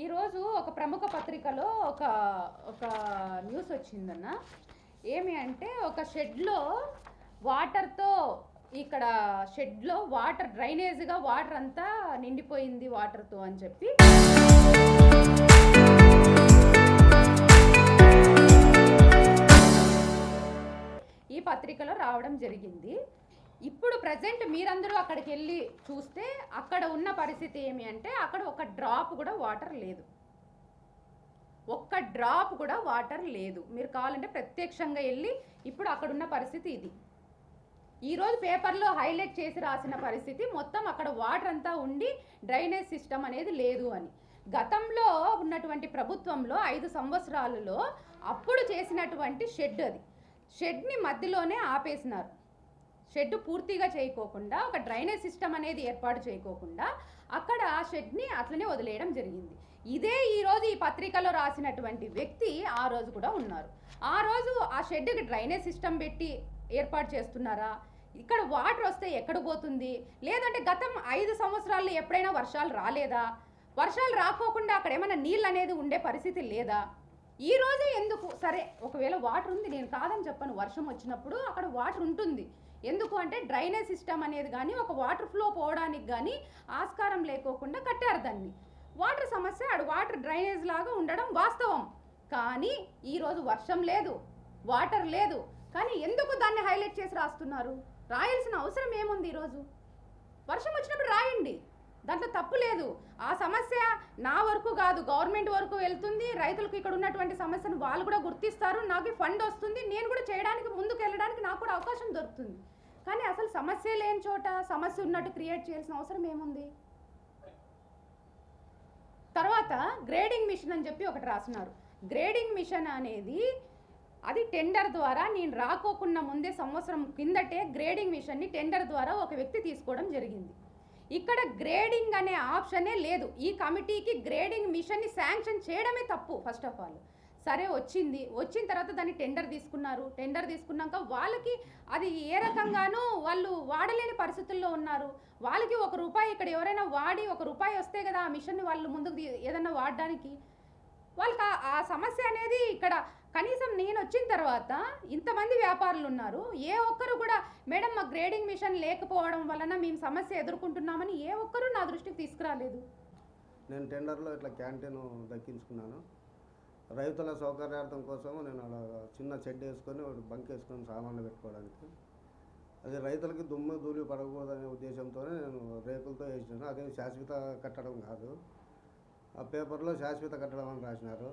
ఈరోజు ఒక ప్రముఖ పత్రికలో ఒక ఒక న్యూస్ వచ్చిందన్న. ఏమి అంటే ఒక షెడ్లో వాటర్తో ఇక్కడ షెడ్లో వాటర్ డ్రైనేజ్గా వాటర్ అంతా నిండిపోయింది వాటర్తో అని చెప్పి ఈ పత్రికలో రావడం జరిగింది. ఇప్పుడు ప్రజెంట్ మీరందరూ అక్కడికి వెళ్ళి చూస్తే అక్కడ ఉన్న పరిస్థితి ఏమి అంటే అక్కడ ఒక డ్రాప్ కూడా వాటర్ లేదు. ఒక్క డ్రాప్ కూడా వాటర్ లేదు. మీరు కావాలంటే ప్రత్యక్షంగా వెళ్ళి ఇప్పుడు అక్కడ ఉన్న పరిస్థితి ఇది. ఈరోజు పేపర్లో హైలైట్ చేసి రాసిన పరిస్థితి మొత్తం అక్కడ వాటర్ అంతా ఉండి డ్రైనేజ్ సిస్టమ్ అనేది లేదు అని. గతంలో ఉన్నటువంటి ప్రభుత్వంలో 5 సంవత్సరాలలో అప్పుడు చేసినటువంటి షెడ్ అది. షెడ్ని మధ్యలోనే ఆపేసినారు. షెడ్ పూర్తిగా చేయకోకుండా ఒక డ్రైనేజ్ సిస్టమ్ అనేది ఏర్పాటు చేయకోకుండా అక్కడ ఆ షెడ్ని అట్లనే వదిలేయడం జరిగింది. ఇదే ఈరోజు ఈ పత్రికలో రాసినటువంటి వ్యక్తి ఆ రోజు కూడా ఉన్నారు. ఆ రోజు ఆ షెడ్కి డ్రైనేజ్ సిస్టమ్ పెట్టి ఏర్పాటు చేస్తున్నారా? ఇక్కడ వాటర్ వస్తే ఎక్కడ పోతుంది? లేదంటే గతం 5 సంవత్సరాల్లో ఎప్పుడైనా వర్షాలు రాలేదా? వర్షాలు రాకోకుండా అక్కడ ఏమైనా నీళ్ళు అనేది ఉండే పరిస్థితి లేదా? ఈ రోజే ఎందుకు? సరే, ఒకవేళ వాటర్ ఉంది, నేను కాదని చెప్పను. వర్షం వచ్చినప్పుడు అక్కడ వాటర్ ఉంటుంది. ఎందుకు అంటే డ్రైనేజ్ సిస్టమ్ అనేది కానీ ఒక వాటర్ ఫ్లో పోవడానికి కానీ ఆస్కారం లేకోకుండా కట్టారు దాన్ని. వాటర్ సమస్య ఆడు వాటర్ డ్రైనేజ్ లాగా ఉండడం వాస్తవం. కానీ ఈరోజు వర్షం లేదు, వాటర్ లేదు. కానీ ఎందుకు దాన్ని హైలైట్ చేసి రాస్తున్నారు? రాయాల్సిన అవసరం ఏముంది? ఈరోజు వర్షం వచ్చినప్పుడు రాయండి, దాంట్లో తప్పు లేదు. ఆ సమస్య నా వరకు కాదు, గవర్నమెంట్ వరకు వెళ్తుంది. రైతులకు ఇక్కడ ఉన్నటువంటి సమస్యను వాళ్ళు కూడా గుర్తిస్తారు. నాకు ఫండ్ వస్తుంది, నేను కూడా చేయడానికి ముందుకు వెళ్ళడానికి నాకు కూడా అవకాశం దొరుకుతుంది. కానీ అసలు సమస్య లేని చోట సమస్య ఉన్నట్టు క్రియేట్ చేయాల్సిన అవసరం ఏముంది? తర్వాత గ్రేడింగ్ మిషన్ అని చెప్పి ఒకటి రాసినారు. గ్రేడింగ్ మిషన్ అనేది అది టెండర్ ద్వారా, నేను రాకోకుండా ముందే సంవత్సరం కిందటే గ్రేడింగ్ మిషన్ని టెండర్ ద్వారా ఒక వ్యక్తి తీసుకోవడం జరిగింది. ఇక్కడ గ్రేడింగ్ అనే ఆప్షనే లేదు. ఈ కమిటీకి గ్రేడింగ్ మిషన్ని శాంక్షన్ చేయడమే తప్పు. ఫస్ట్ ఆఫ్ ఆల్ సరే, వచ్చిన తర్వాత దాన్ని టెండర్ తీసుకున్నారు. టెండర్ తీసుకున్నాక వాళ్ళకి అది ఏ రకంగానూ వాళ్ళు వాడలేని పరిస్థితుల్లో ఉన్నారు. వాళ్ళకి ₹1 ఇక్కడ ఎవరైనా వాడి ₹1 వస్తే కదా ఆ మిషన్ని వాళ్ళు ముందుకు ఏదన్నా వాడడానికి. వాళ్ళకి ఆ సమస్య అనేది ఇక్కడ కనీసం నేను వచ్చిన తర్వాత ఇంతమంది వ్యాపారులు ఉన్నారు. ఏ ఒక్కరు కూడా మేడం మా గ్రేడింగ్ మిషన్ లేకపోవడం వలన మేము సమస్య ఎదుర్కొంటున్నామని ఏ ఒక్కరు నా దృష్టికి తీసుకురాలేదు. నేను టెండర్లో ఇట్లా క్యాంటీన్ దక్కించుకున్నాను. రైతుల సౌకర్యార్థం కోసం నేను అలా చిన్న షెడ్ వేసుకొని బంక్ వేసుకొని సామాన్లు పెట్టుకోవడానికి. అది రైతులకి దుమ్ము ధూళి పడకూడదనే ఉద్దేశంతోనే నేను రేకులతో వేసినాను. అదే శాశ్వత కట్టడం కాదు. ఆ పేపర్లో శాశ్వత కట్టడం అని రాసినారు.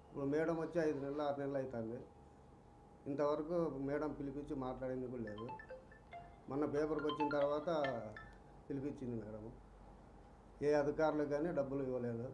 ఇప్పుడు మేడం వచ్చి 5 నెలలు 6 నెలలు అవుతుంది. ఇంతవరకు మేడం పిలిపించి మాట్లాడింది కూడా లేదు. మొన్న పేపర్కి వచ్చిన తర్వాత పిలిపించింది మేడం. ఏ అధికారులకు కానీ డబ్బులు ఇవ్వలేదు.